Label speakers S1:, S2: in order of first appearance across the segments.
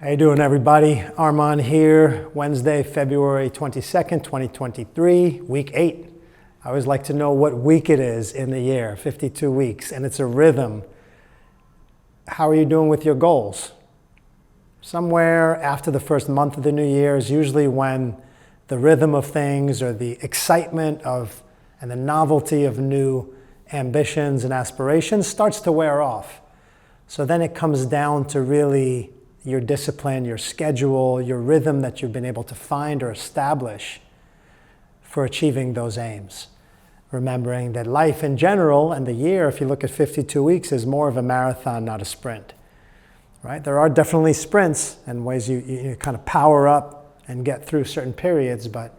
S1: How you doing, everybody? Arman here, Wednesday, February 22nd, 2023, week 8. I always like to know what week it is in the year, 52 weeks, and it's a rhythm. How are you doing with your goals? Somewhere after the first month of the new year is usually when the rhythm of things or the excitement of and the novelty of new ambitions and aspirations starts to wear off. So then it comes down to really your discipline, your schedule, your rhythm that you've been able to find or establish for achieving those aims. Remembering that life in general and the year, if you look at 52 weeks, is more of a marathon, not a sprint. Right? There are definitely sprints and ways you kind of power up and get through certain periods, but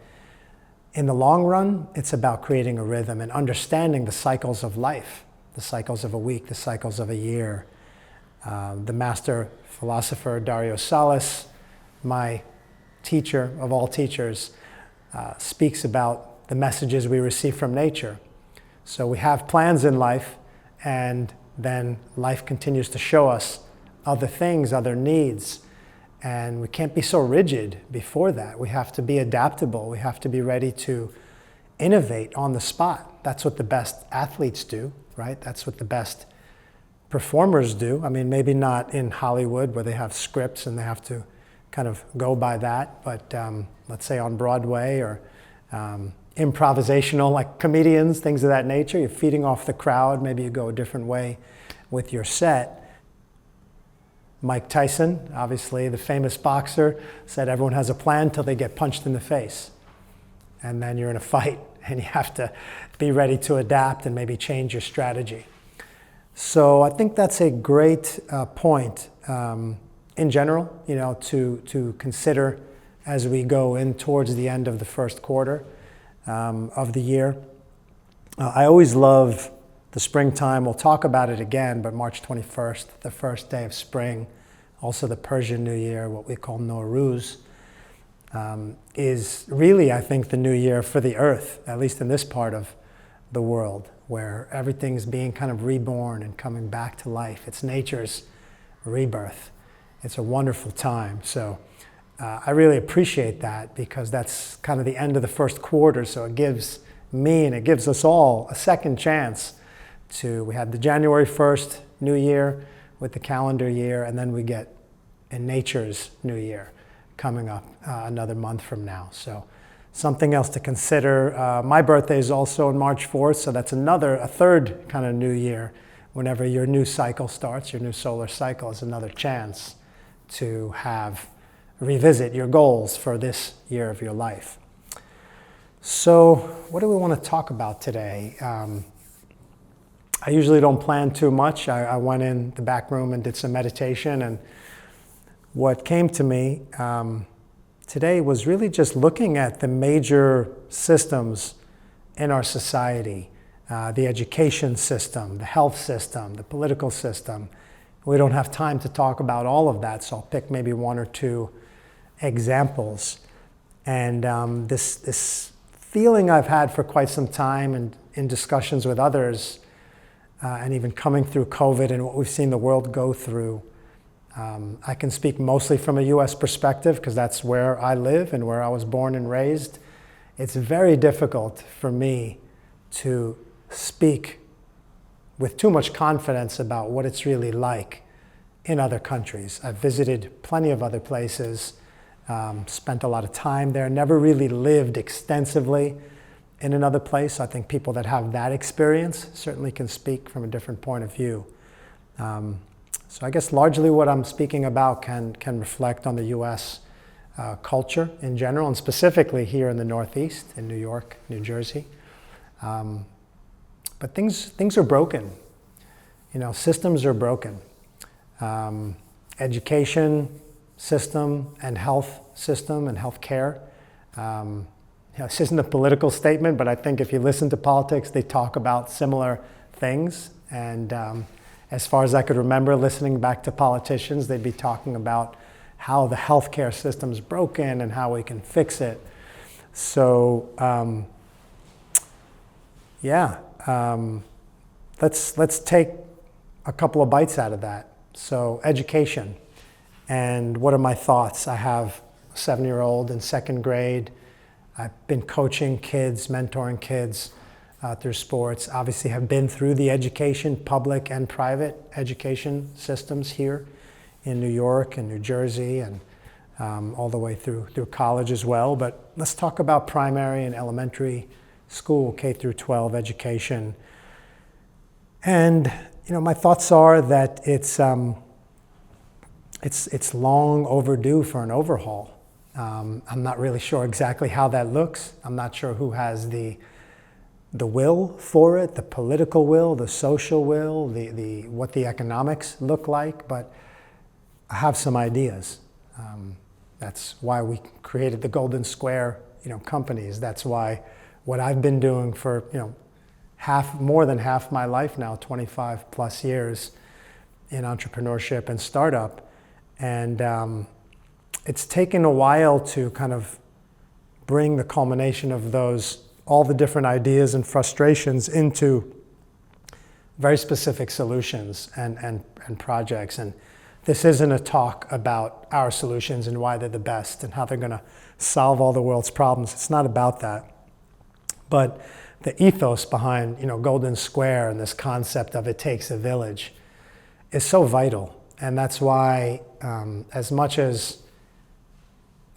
S1: in the long run, it's about creating a rhythm and understanding the cycles of life, the cycles of a week, the cycles of a year. The master philosopher Dario Salas, my teacher of all teachers, speaks about the messages we receive from nature. So we have plans in life, and then life continues to show us other things, other needs, and we can't be so rigid before that. We have to be adaptable. We have to be ready to innovate on the spot. That's what the best athletes do, right? That's what the best performers do. I mean, maybe not in Hollywood where they have scripts and they have to kind of go by that, but let's say on Broadway or improvisational, like comedians, things of that nature. You're feeding off the crowd. Maybe you go a different way with your set. Mike Tyson, obviously the famous boxer, said everyone has a plan till they get punched in the face. And then you're in a fight and you have to be ready to adapt and maybe change your strategy. So I think that's a great point in general, to consider as we go in towards the end of the first quarter of the year. I always love the springtime. We'll talk about it again, but March 21st, the first day of spring, also the Persian New Year, what we call Nowruz, is really, I think, the new year for the earth, at least in this part of the world, where everything's being kind of reborn and coming back to life. It's nature's rebirth. It's a wonderful time. So I really appreciate that, because that's kind of the end of the first quarter. So it gives me and it gives us all a second chance we had the January 1st New Year with the calendar year, and then we get in nature's New Year coming up another month from now. So something else to consider. My birthday is also on March 4th, so that's a third kind of new year. Whenever your new cycle starts, your new solar cycle is another chance to revisit your goals for this year of your life. So what do we want to talk about today? I usually don't plan too much. I went in the back room and did some meditation, and what came to me today was really just looking at the major systems in our society, the education system, the health system, the political system. We don't have time to talk about all of that, so I'll pick maybe one or two examples. And this feeling I've had for quite some time, and in discussions with others, and even coming through COVID and what we've seen the world go through, I can speak mostly from a U.S. perspective because that's where I live and where I was born and raised. It's very difficult for me to speak with too much confidence about what it's really like in other countries. I've visited plenty of other places, spent a lot of time there, never really lived extensively in another place. I think people that have that experience certainly can speak from a different point of view. So I guess largely what I'm speaking about can reflect on the U.S. Culture in general, and specifically here in the Northeast, in New York, New Jersey. But things are broken. Systems are broken. Education system and health system and health care. This isn't a political statement, but I think if you listen to politics, they talk about similar things. And as far as I could remember, listening back to politicians, they'd be talking about how the healthcare system's broken and how we can fix it. So, let's take a couple of bites out of that. So, education And what are my thoughts? I have a 7-year-old in second grade. I've been coaching kids, mentoring kids through sports. Obviously have been through the education, public and private education systems here in New York and New Jersey, and all the way through college as well. But let's talk about primary and elementary school, K through 12 education. And my thoughts are that it's long overdue for an overhaul. I'm not really sure exactly how that looks. I'm not sure who has the will for it, the political will, the social will, what the economics look like, but I have some ideas. That's why we created the Golden Square, companies. That's why what I've been doing for, more than half my life now, 25 plus years in entrepreneurship and startup. And it's taken a while to kind of bring the culmination of all the different ideas and frustrations into very specific solutions and projects. And this isn't a talk about our solutions and why they're the best and how they're going to solve all the world's problems. It's not about that. But the ethos behind, Golden Square and this concept of it takes a village is so vital. And that's why, as much as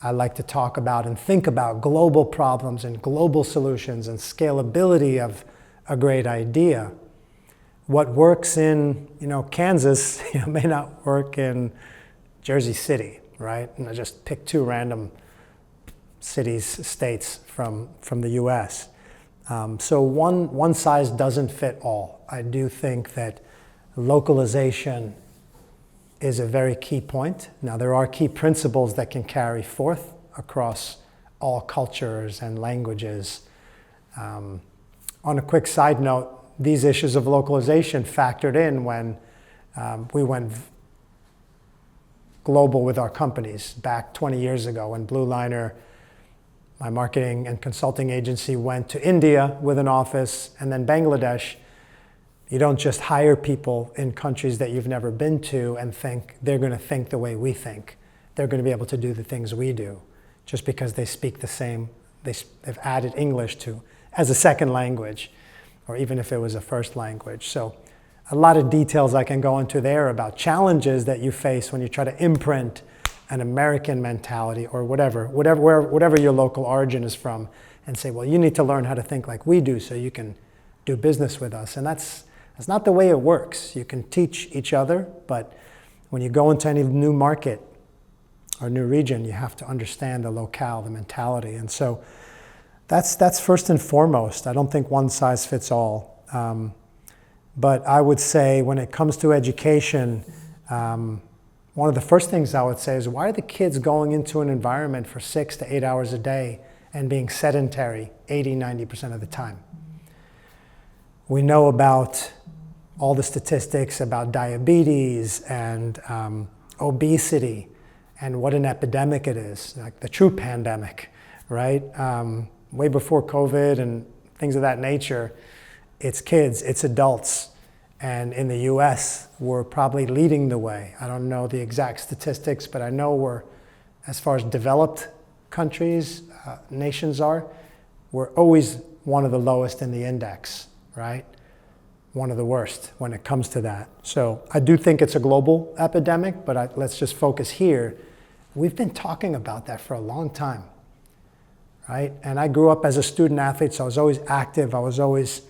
S1: I like to talk about and think about global problems and global solutions and scalability of a great idea, what works in, Kansas, may not work in Jersey City, right? And I just picked 2 random cities, states from the US. So one size doesn't fit all. I do think that localization is a very key point. Now, there are key principles that can carry forth across all cultures and languages. On a quick side note, these issues of localization factored in when we went global with our companies back 20 years ago when Blue Liner, my marketing and consulting agency, went to India with an office and then Bangladesh. You don't just hire people in countries that you've never been to and think they're going to think the way we think. They're going to be able to do the things we do just because they speak the same. They've added English as a second language, or even if it was a first language. So a lot of details I can go into there about challenges that you face when you try to imprint an American mentality or whatever your local origin is from, and say, well, you need to learn how to think like we do so you can do business with us. And that's not the way it works. You can teach each other, but when you go into any new market or new region, you have to understand the locale, the mentality. And so that's first and foremost. I don't think one size fits all. But I would say when it comes to education, one of the first things I would say is, why are the kids going into an environment for 6 to 8 hours a day and being sedentary 80, 90% of the time? We know about all the statistics about diabetes and obesity and what an epidemic it is, like the true pandemic, right? Way before COVID and things of that nature, it's kids, it's adults. And in the US, we're probably leading the way. I don't know the exact statistics, but I know we're, as far as developed countries, nations are, we're always one of the lowest in the index, right? One of the worst when it comes to that. So I do think it's a global epidemic, but let's just focus here. We've been talking about that for a long time, right? And I grew up as a student athlete, so I was always active. I was always,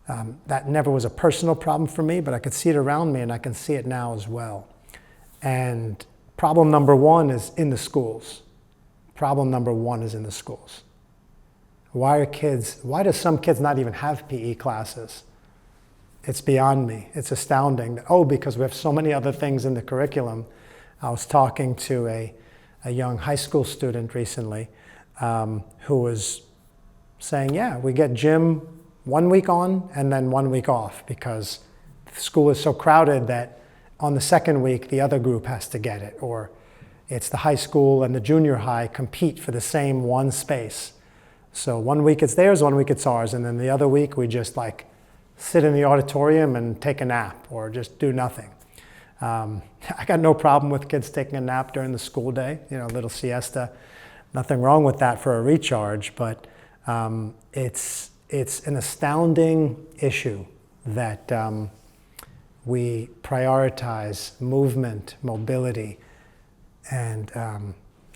S1: that never was a personal problem for me, but I could see it around me and I can see it now as well. And problem number one is in the schools. Problem number one is in the schools. Why do some kids not even have PE classes? It's beyond me. It's astounding. Because we have so many other things in the curriculum. I was talking to a young high school student recently who was saying, yeah, we get gym 1 week on and then 1 week off because school is so crowded that on the second week, the other group has to get it. Or it's the high school and the junior high compete for the same one space. So 1 week it's theirs, 1 week it's ours. And then the other week we just sit in the auditorium and take a nap or just do nothing. I got no problem with kids taking a nap during the school day, you know, a little siesta. Nothing wrong with that for a recharge, but it's an astounding issue that we prioritize movement, mobility, and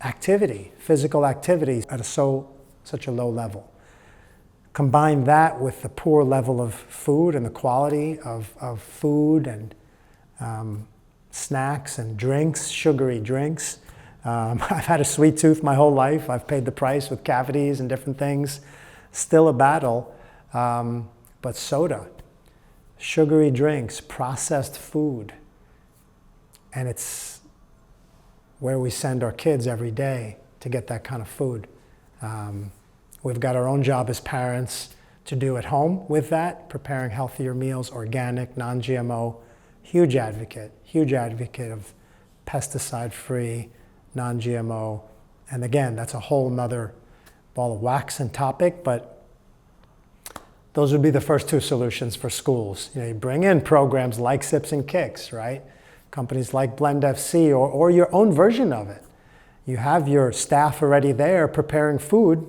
S1: activity, physical activities at such a low level. Combine that with the poor level of food and the quality of food and snacks and drinks, sugary drinks. I've had a sweet tooth my whole life. I've paid the price with cavities and different things. Still a battle, but soda, sugary drinks, processed food, and it's where we send our kids every day to get that kind of food. We've got our own job as parents to do at home with that, preparing healthier meals, organic, non-GMO. Huge advocate of pesticide-free, non-GMO. And again, that's a whole nother ball of wax and topic, but those would be the first two solutions for schools. You know, you bring in programs like Sips and Kicks, right? Companies like Blend FC or your own version of it. You have your staff already there preparing food.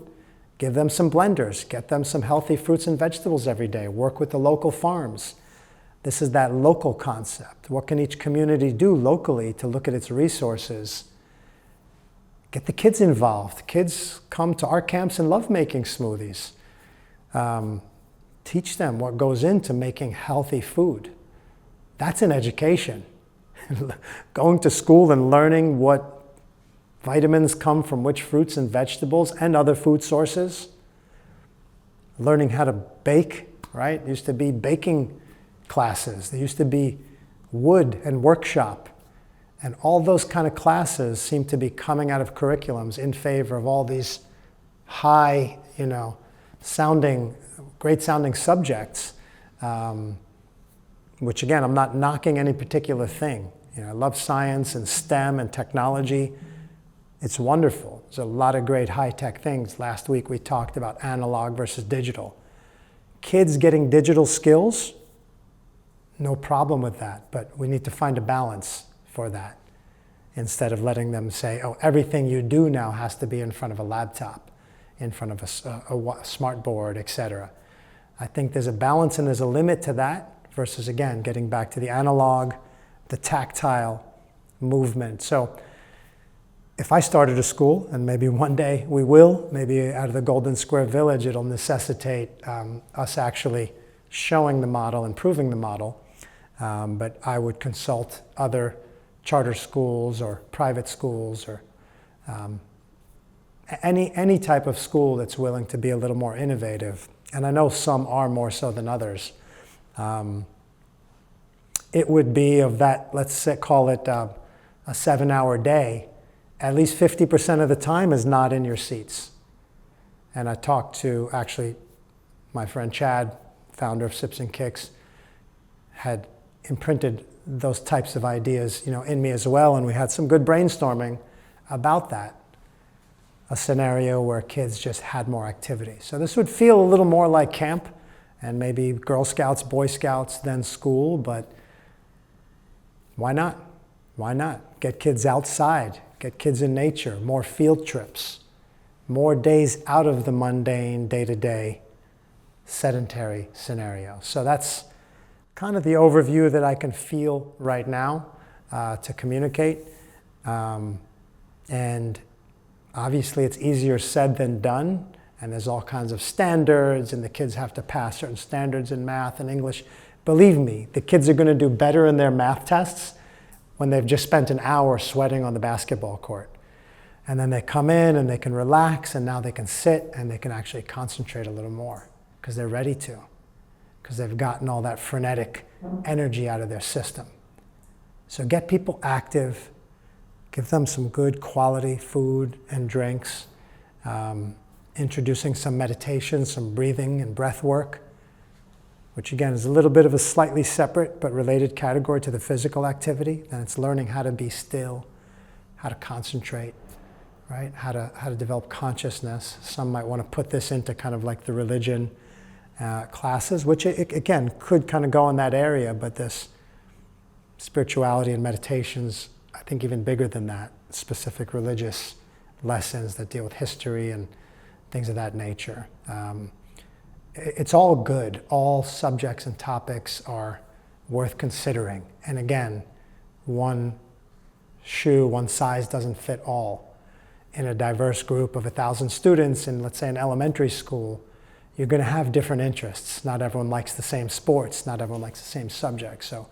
S1: Give them some blenders, get them some healthy fruits and vegetables every day, work with the local farms. This is that local concept. What can each community do locally to look at its resources? Get the kids involved. Kids come to our camps and love making smoothies. Teach them what goes into making healthy food. That's an education. Going to school and learning what vitamins come from which fruits and vegetables and other food sources. Learning how to bake, right? There used to be baking classes. There used to be wood and workshop. And all those kind of classes seem to be coming out of curriculums in favor of all these high, you know, great sounding subjects, which again, I'm not knocking any particular thing. You know, I love science and STEM and technology. It's wonderful. There's a lot of great high-tech things. Last week we talked about analog versus digital. Kids getting digital skills, no problem with that, but we need to find a balance for that instead of letting them say, oh, everything you do now has to be in front of a laptop, in front of a smart board, etc. I think there's a balance and there's a limit to that versus, again, getting back to the analog, the tactile movement. So if I started a school, and maybe one day we will, maybe out of the Golden Square Village, it'll necessitate us actually showing the model and proving the model. But I would consult other charter schools or private schools or any type of school that's willing to be a little more innovative. And I know some are more so than others. It would be of that, call it a 7-hour day. At least 50% of the time is not in your seats. And I talked to, actually, my friend Chad, founder of Sips and Kicks, had imprinted those types of ideas, you know, in me as well, and we had some good brainstorming about that. A scenario where kids just had more activity. So this would feel a little more like camp, and maybe Girl Scouts, Boy Scouts than school, but why not? Why not? Get kids outside. Get kids in nature, more field trips, more days out of the mundane, day-to-day, sedentary scenario. So that's kind of the overview that I can feel right now to communicate. And obviously it's easier said than done, and there's all kinds of standards, and the kids have to pass certain standards in math and English. Believe me, the kids are going to do better in their math tests when they've just spent an hour sweating on the basketball court. And then they come in and they can relax, and now they can sit and they can actually concentrate a little more because they're ready to, because they've gotten all that frenetic energy out of their system. So get people active, give them some good quality food and drinks, introducing some meditation, some breathing and breath work, which again is a little bit of a slightly separate but related category to the physical activity. And it's learning how to be still, how to concentrate, right? How to develop consciousness. Some might want to put this into kind of like the religion classes, which again could kind of go in that area, but this spirituality and meditations, I think even bigger than that, specific religious lessons that deal with history and things of that nature. It's all good. All subjects and topics are worth considering. And again, one size doesn't fit all. In a diverse group of 1,000 students in, let's say, an elementary school, you're going to have different interests. Not everyone likes the same sports. Not everyone likes the same subjects. So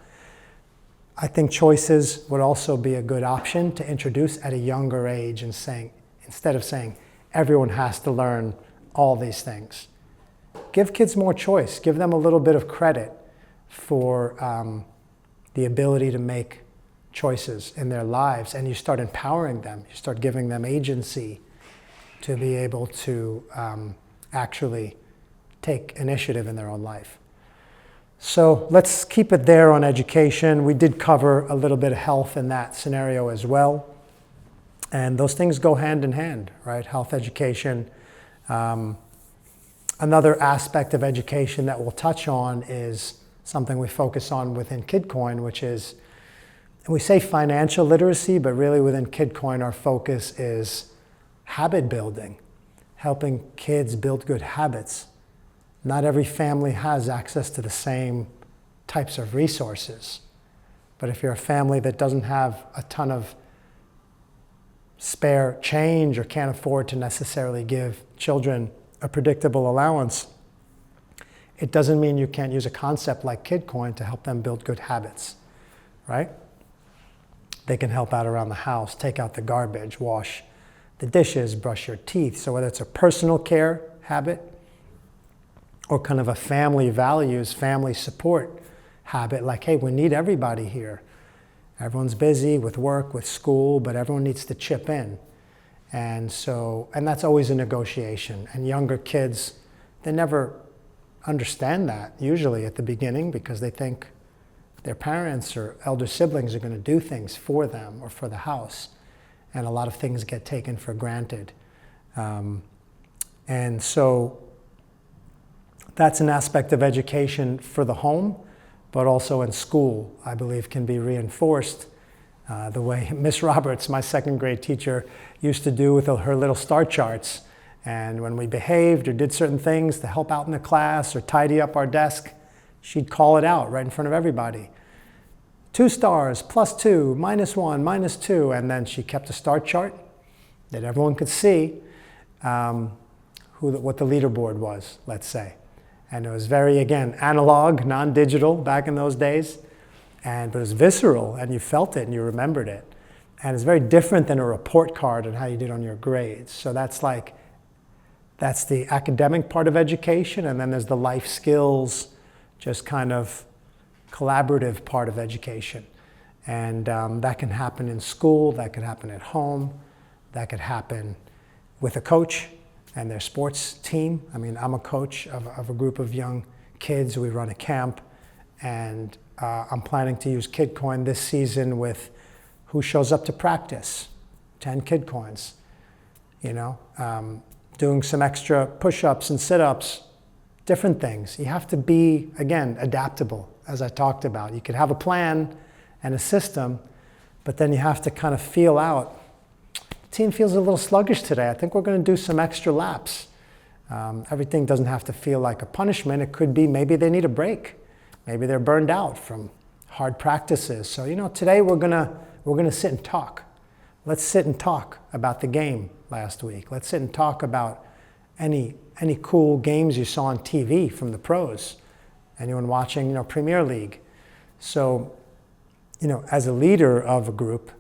S1: I think choices would also be a good option to introduce at a younger age, and saying, instead of saying everyone has to learn all these things. Give kids more choice. Give them a little bit of credit for the ability to make choices in their lives, and you start empowering them. You start giving them agency to be able to actually take initiative in their own life. So let's keep it there on education. We did cover a little bit of health in that scenario as well. And those things go hand in hand, right? Health education. Another aspect of education that we'll touch on is something we focus on within KidCoin, which is, we say financial literacy, but really within KidCoin our focus is habit building, helping kids build good habits. Not every family has access to the same types of resources. But if you're a family that doesn't have a ton of spare change or can't afford to necessarily give children a predictable allowance, it doesn't mean you can't use a concept like KidCoin to help them build good habits, right? They can help out around the house, take out the garbage, wash the dishes, brush your teeth. So whether it's a personal care habit or kind of a family values, family support habit, like, hey, we need everybody here. Everyone's busy with work, with school, but everyone needs to chip in. And that's always a negotiation. And younger kids, they never understand that usually at the beginning, because they think their parents or elder siblings are going to do things for them or for the house. And a lot of things get taken for granted. And so that's an aspect of education for the home, but also in school, I believe, can be reinforced. The way Miss Roberts, my second grade teacher, used to do with her little star charts. And when we behaved or did certain things to help out in the class or tidy up our desk, she'd call it out right in front of everybody. 2 stars, +2, -1, -2. And then she kept a star chart that everyone could see what the leaderboard was, let's say. And it was very, again, analog, non-digital back in those days. But it was visceral, and you felt it and you remembered it. And it's very different than a report card on how you did on your grades. So that's the academic part of education, and then there's the life skills, just kind of collaborative part of education. And that can happen in school, that could happen at home, that could happen with a coach and their sports team. I mean, I'm a coach of a group of young kids. We run a camp, and I'm planning to use KidCoin this season with who shows up to practice, 10 KidCoins, doing some extra push-ups and sit-ups, different things. You have to be, again, adaptable, as I talked about. You could have a plan and a system, but then you have to kind of feel out. The team feels a little sluggish today. I think we're going to do some extra laps. Everything doesn't have to feel like a punishment. It could be maybe they need a break. Maybe they're burned out from hard practices. So, today we're gonna sit and talk. Let's sit and talk about the game last week. Let's sit and talk about any cool games you saw on TV from the pros. Anyone watching, Premier League. So, as a leader of a group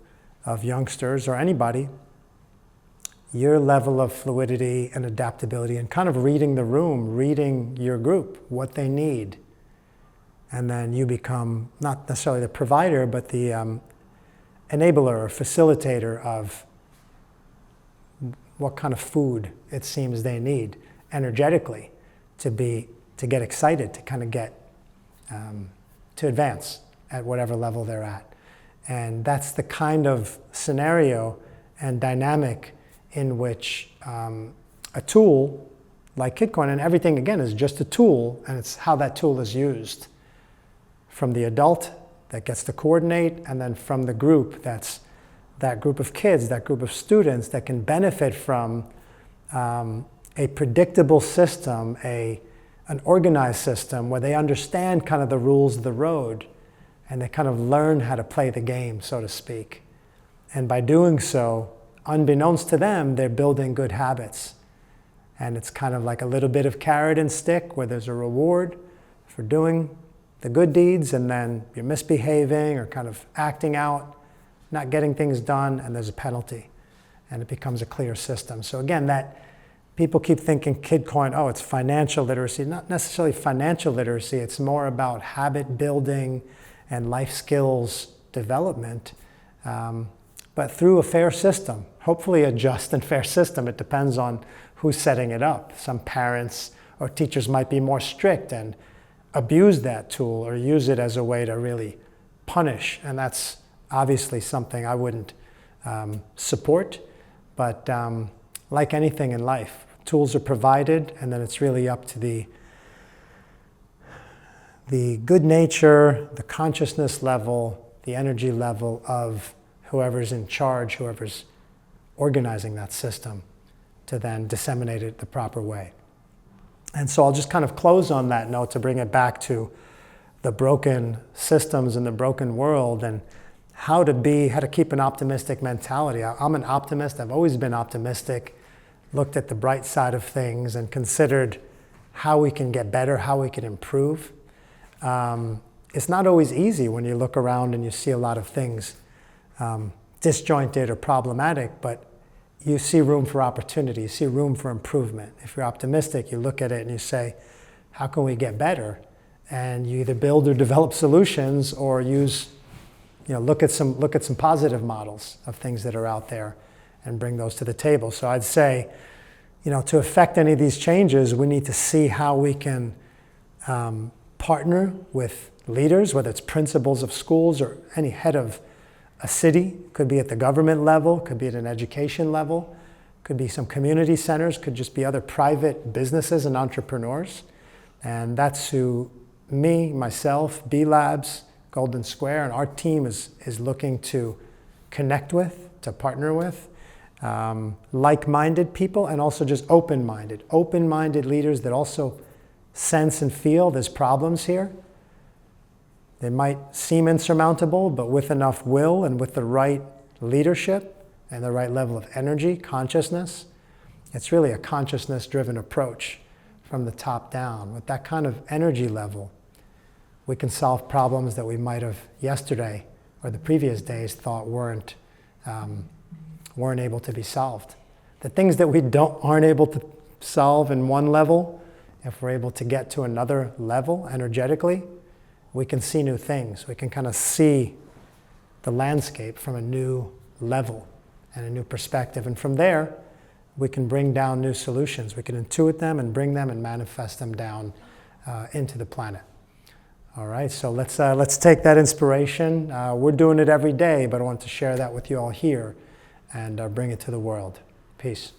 S1: of youngsters or anybody, your level of fluidity and adaptability and kind of reading the room, reading your group, what they need. And then you become not necessarily the provider, but the enabler or facilitator of what kind of food it seems they need energetically to get excited, to kind of get to advance at whatever level they're at. And that's the kind of scenario and dynamic in which a tool like KidCoin, and everything again is just a tool, and it's how that tool is used. From the adult that gets to coordinate, and then from the group, that's that group of kids, that group of students that can benefit from a predictable system, an organized system where they understand kind of the rules of the road and they kind of learn how to play the game, so to speak. And by doing so, unbeknownst to them, they're building good habits. And it's kind of like a little bit of carrot and stick where there's a reward for doing the good deeds, and then you're misbehaving or kind of acting out, not getting things done, and there's a penalty. And it becomes a clear system. So again, that people keep thinking KidCoin, oh, it's financial literacy. Not necessarily financial literacy. It's more about habit building and life skills development, but through a fair system, hopefully a just and fair system. It depends on who's setting it up. Some parents or teachers might be more strict and abuse that tool or use it as a way to really punish. And that's obviously something I wouldn't support. But like anything in life, tools are provided, and then it's really up to the good nature, the consciousness level, the energy level of whoever's in charge, whoever's organizing that system, to then disseminate it the proper way. And so I'll just kind of close on that note to bring it back to the broken systems in the broken world and how to keep an optimistic mentality. I'm an optimist. I've always been optimistic, looked at the bright side of things and considered how we can get better, how we can improve. It's not always easy when you look around and you see a lot of things disjointed or problematic, but you see room for opportunity, you see room for improvement. If you're optimistic, you look at it and you say, how can we get better? And you either build or develop solutions or look at some positive models of things that are out there and bring those to the table. So I'd say, to affect any of these changes, we need to see how we can partner with leaders, whether it's principals of schools or any head of a city, could be at the government level, could be at an education level, could be some community centers, could just be other private businesses and entrepreneurs. And that's who me, myself, B Labs, Golden Square, and our team is looking to connect with, to partner with, like-minded people, and also just open-minded leaders that also sense and feel there's problems here. They might seem insurmountable, but with enough will and with the right leadership and the right level of energy, consciousness, it's really a consciousness-driven approach from the top down. With that kind of energy level, we can solve problems that we might have yesterday or the previous days thought weren't able to be solved. The things that we aren't able to solve in one level, if we're able to get to another level energetically, we can see new things. We can kind of see the landscape from a new level and a new perspective. And from there, we can bring down new solutions. We can intuit them and bring them and manifest them down into the planet. All right, so let's take that inspiration. We're doing it every day, but I want to share that with you all here and bring it to the world. Peace.